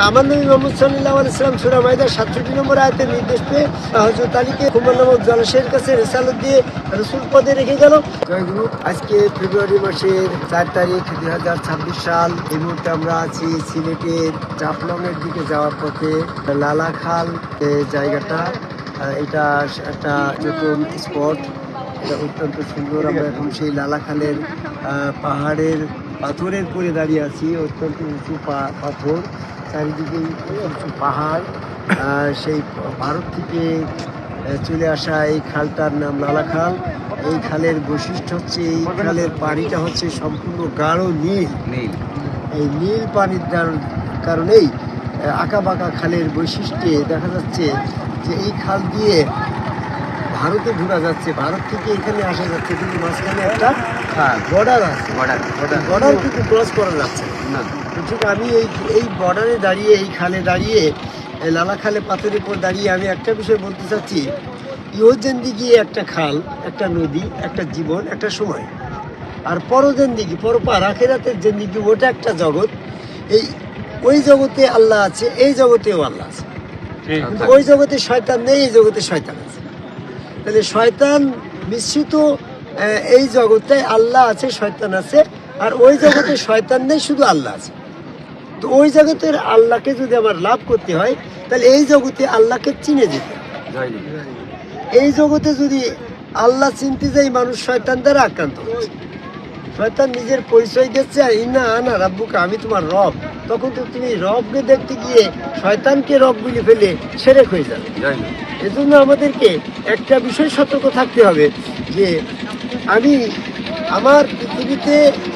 আমার নবী মুহাম্মদ সাল্লাল্লাহু আলাইহি ওয়াসাল্লাম সূরা মাইদার 67 নম্বর আয়াতের নির্দেশ পেয়ে হযরত আলীকে খুমর নামক জলাশয়ের কাছে রিসালাত দিয়ে রাসূল পদে রেখে গেল। জয়গুরু। আজকে ফেব্রুয়ারি মাসের 4 তারিখ 2026 সাল। এই মুহূর্তে আমরা আছি সিলেটের জাফলংয়ের দিকে যাওয়ার পথে লালাখাল জায়গাটা। এটা একটা নতুন স্পট, এটা অত্যন্ত সুন্দর। আমরা এখন সেই লালাখালের পাহাড়ের পাথরের করে দাঁড়িয়ে আছি। অত্যন্ত উঁচু পাথর, চারিদিকে উঁচু পাহাড়। সেই ভারত থেকে চলে আসা এই খালটার নাম লালাখাল। এই খালের বৈশিষ্ট্য হচ্ছে, এই খালের পানিটা হচ্ছে সম্পূর্ণ গাঢ় নীল। এই নীল পানির কারণেই আঁকা বাঁকা খালের বৈশিষ্ট্যে দেখা যাচ্ছে যে এই খাল দিয়ে ভারতে ঢোকা যাচ্ছে, ভারত থেকে এখানে আসা যাচ্ছে, কিন্তু মাঝখানে একটা বর্ডার আছে। বর্ডার কিন্তু ক্রস করা যাচ্ছে না। ঠিক আমি এই বর্ডারে দাঁড়িয়ে, এই খালে দাঁড়িয়ে, লালা খালে পাথরের উপর দাঁড়িয়ে আমি একটা বিষয় বলতে চাচ্ছি। ইহজেন্দিগি একটা খাল, একটা নদী, একটা জীবন, একটা সময়। আর পরজেন্দিগি, পরপার আখিরাতের জিন্দিগি, ওটা একটা জগৎ। ওই জগতে আল্লাহ আছে, এই জগতেও আল্লাহ আছে। ওই জগতে শয়তান নেই, এই জগতে শয়তান আছে। তাহলে শয়তান মিশ্রিত এই জগতে আল্লাহ আছে, শয়তান আছে। আর ওই জগতে শয়তান নেই, শুধু আল্লাহ আছে। তো ওই জগতের আল্লাহকে যদি আমার লাভ করতে হয়, তাহলে এই জগতে আল্লাহকে চিনে যেতে হবে। এই জগতে যদি আল্লাহ চিনতে যাই, মানুষ শয়তান দ্বারা আক্রান্ত হচ্ছে। শয়তান নিজের পরিচয় দিচ্ছে, ইন্না আনা রাব্বুকা, আমি তোমার রব। তখন তো তুমি রবকে দেখতে গিয়ে শয়তানকে রব বলে ফেলে সেরেক হয়ে যাবে। এজন্য আমাদেরকে একটা বিষয় সতর্ক থাকতে হবে যে আমি আমার পৃথিবীতে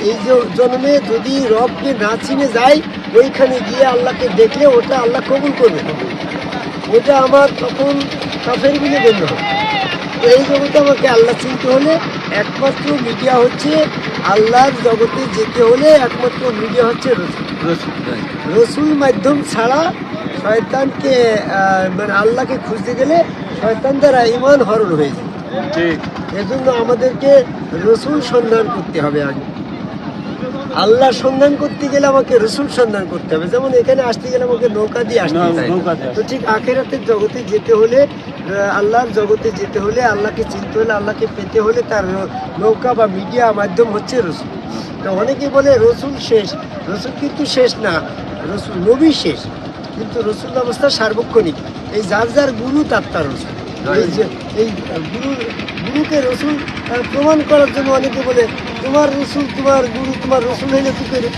এই জন্মে যদি রবকে না চিনে যাই, ওইখানে গিয়ে আল্লাহকে দেখলে ওটা আল্লাহ কবুল করবে না, ওটা আমার তখন কাফের বলে গণ্য হবে। তো এই জগতে আমাকে আল্লাহ চিনতে হলে একমাত্র মিডিয়া হচ্ছে, আল্লাহর জগতে যেতে হলে একমাত্র মিডিয়া হচ্ছে রসুল মাধ্যম ছাড়া শয়তানকে মানে আল্লাহকে খুঁজতে গেলে শয়তান দ্বারা ঈমান হরণ হয়ে যায়। এজন্য আমাদেরকে রসুল সন্ধান করতে হবে। আগে আল্লাহ সন্ধান করতে গেলে আমাকে রসুল সন্ধান করতে হবে। যেমন এখানে আসতে গেলে আমাকে নৌকা দিয়ে আসতে হবে, তো ঠিক আখিরাতের জগতে যেতে হলে, আল্লাহর জগতে যেতে হলে, আল্লাহকে চিনতে হলে, আল্লাহকে পেতে হলে তার নৌকা বা মিডিয়া মাধ্যম হচ্ছে রসুল। তো অনেকে বলে রসুল শেষ, রসুল কিন্তু শেষ না, রসুল নবী শেষ, কিন্তু রসুল অবস্থা সার্বক্ষণিক। এই যার যার গুরু তার রসুল। এই গুরুকে রসুল প্রমাণ করার জন্য অনেকে বলে তোমার রসুল, তোমার গুরু, তোমার রসুল হইলে কি করে?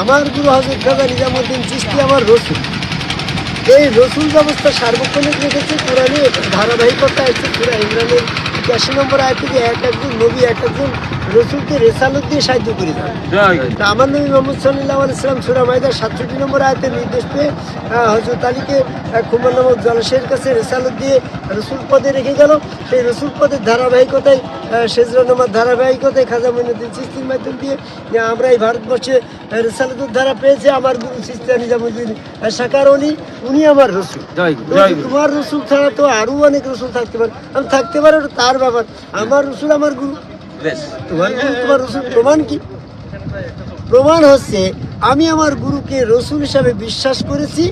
আমার গুরু হযরত খাজা নিজামুদ্দিন চিশতি আমার রসুল। এই রসুল ব্যবস্থা সার্বক্ষণিক রেখেছে কোরআনে। ধারাবাহিকতা আছে সূরা ইমরানের 81 নম্বর আয়াত থেকে একজন নবী একজন রসুলকে রেসালত দিয়ে সাহায্য করে দেয়। আমার নবী মুহাম্মদ সাল্লাল্লাহু আলাইহি ওয়াসাল্লাম সূরা মাইদার 67 নম্বর আয়াতের নির্দেশ পেয়ে হযরত আলীকে খুমর নামক জলাশয়ের কাছে রেসালত দিয়ে রসুল পদে রেখে গেল। সেই রসুল পদের ধারাবাহিকতায়, সেজরা নামার ধারাবাহিকতায় খাজা মঈনুদ্দিন চিশতির মাধ্যম দিয়ে আমরা এই ভারতবর্ষে রেসালতের ধারা পেয়েছি। আমার গুরু চিশতিয়া নিজামুদ্দিন শাকার অলি, উনি আমার রসুল। তোমার রসুল ছাড়া তো আরো অনেক রসুল থাকতে পারে, আমি থাকতে পারে, ওটা তার ব্যাপার। আমার রসুল আমার গুরু, তোমার গুরু তোমার রসুল। প্রমাণ কি? প্রমাণ হচ্ছে আমি আমার গুরুকে রসুল হিসাবে বিশ্বাস করেছি,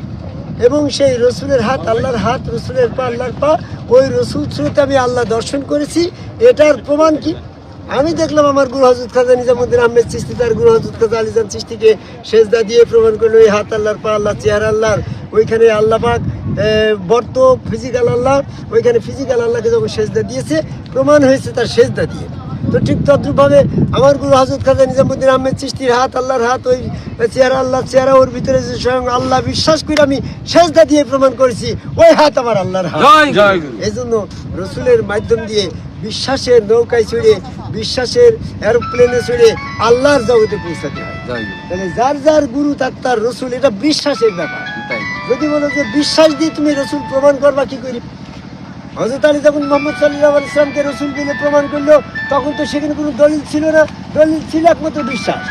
এবং সেই রসুলের হাত আল্লাহর হাত, রসুলের পা আল্লাহর পা, ওই রসুল স্রোতে আমি আল্লাহ দর্শন করেছি। এটার প্রমাণ কি? আমি দেখলাম আমার গুরু হযরত খাজা নিজামুদ্দিন আহমেদ চিশতি তার গুরু হযরত খাজা আলীজান চিশতিকে সেজদা দিয়ে প্রমাণ করলো ওই হাত আল্লাহর পা আল্লাহ, চেহারা আল্লাহর, ওইখানে আল্লাহ পাক বর্ত ফিজিক্যাল আল্লাহ, ওইখানে ফিজিক্যাল আল্লাহকে যখন সেজদা দিয়েছে, প্রমাণ হয়েছে তার সেজদা দিয়ে। তো ঠিক তদ্রুপভাবে আমার গুরু হযরত খাজা নিজামুদ্দিন আহমেদ চিশতির হাত আল্লাহর হাত, ওই চেহারা আল্লাহর চেহারা, ওর ভিতরে যে স্বয়ং আল্লাহ বিশ্বাস করে আমি সেজদা দিয়ে প্রমাণ করেছি ওই হাত আমার আল্লাহর হাত। এই জন্য রসুলের মাধ্যম দিয়ে বিশ্বাসের নৌকায় চড়ে, বিশ্বাসের এরোপ্লেনে চড়ে আল্লাহর জগতে পৌঁছাতে হয়। তাহলে যার যার গুরু তার রসুল, এটা বিশ্বাসের ব্যাপার। যদি বলো যে বিশ্বাস দিয়ে তুমি রসুল প্রমাণ করবা, কি করি? হযরত আলী যখন মুহাম্মদ সাল্লাল্লাহু আলাইহি ওয়াসাল্লামকে রসুল বলে প্রমাণ করলো, তখন তো সেখানে কোনো দলিল ছিল না, দলিল ছিল একমাত্র বিশ্বাস।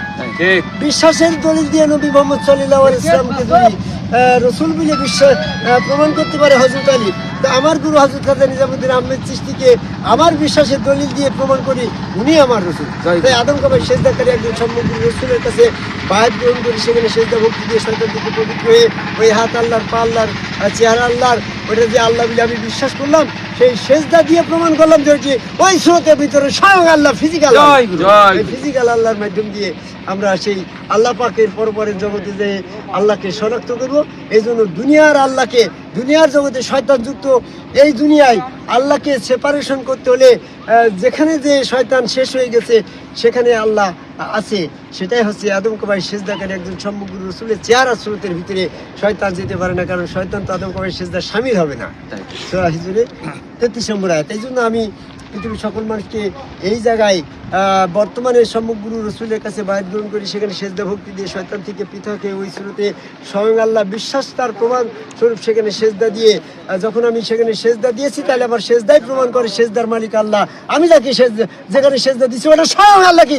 বিশ্বাসের দলিল দিয়ে নবী মুহাম্মদ সাল্লাল্লাহু আলাইহি ওয়াসাল্লামকে যদি রসুল বলে বিশ্বাস প্রমাণ করতে পারে হযরত আলী, তো আমার গুরু হযরত খাজা নিজামুদ্দিন আহমেদ চিশতিকে আমার বিশ্বাসের দলিল দিয়ে প্রমাণ করি উনি আমার রাসূল। তাই আদম কাবায় সেজদাকারী একজন সম্মুখ রাসূলের কাছে বায়াত গ্রহণ করি, সেখানে সেজদা ভক্তি দিয়ে শয়তান থেকে পবিত্র হয়ে ওই হাত আল্লাহর, পা আল্লাহর, চেহারা আল্লাহর, ওটা যে আল্লাহ বলে আমি বিশ্বাস করলাম, সেই সেজদা দিয়ে প্রমাণ করলাম যে ওই স্রোতের ভিতরে স্বয়ং আল্লাহ ফিজিক্যাল ফিজিক্যাল আল্লাহর মাধ্যম দিয়ে আমরা সেই আল্লাহ পাকের পরপরের জগতে যে আল্লাহকে শনাক্ত করবো। এই জন্য দুনিয়ার আল্লাহকে, দুনিয়ার জগতে শয়তান যুক্ত এই দুনিয়ায় আল্লাহকে সেপারেশন করতে হলে যেখানে যে শয়তান শেষ হয়ে গেছে সেখানে আল্লাহ আছে, সেটাই হচ্ছে আদম কাবায় সেজদাকারী একজন সম্মুখ রাসূলের চেহারা স্রোতের ভিতরে শয়তান যেতে পারে না, কারণ শয়তান তো আদম কাবায় সেজদার শামিল হবে না। সূরা হিজরে 33 নম্বর আয়াত। এই জন্য আমি পৃথিবীর সকল মানুষকে এই জায়গায় বর্তমানে সম্মুখ গুরু রসুলের কাছে বায়াত গ্রহণ করি, সেখানে সেজদা ভক্তি দিয়ে শয়তান থেকে পৃথক হয়ে ওই স্রোতে স্বয়ং আল্লাহ বিশ্বাস তার প্রমাণ স্বরূপ সেখানে সেজদা দিয়ে, যখন আমি সেখানে সেজদা দিয়েছি তাহলে আবার সেজদাই প্রমাণ করে সেজদার মালিক আল্লাহ। আমি যাকে যেখানে সেজদা দিচ্ছি ওটা স্বয়ং আল্লাহকে।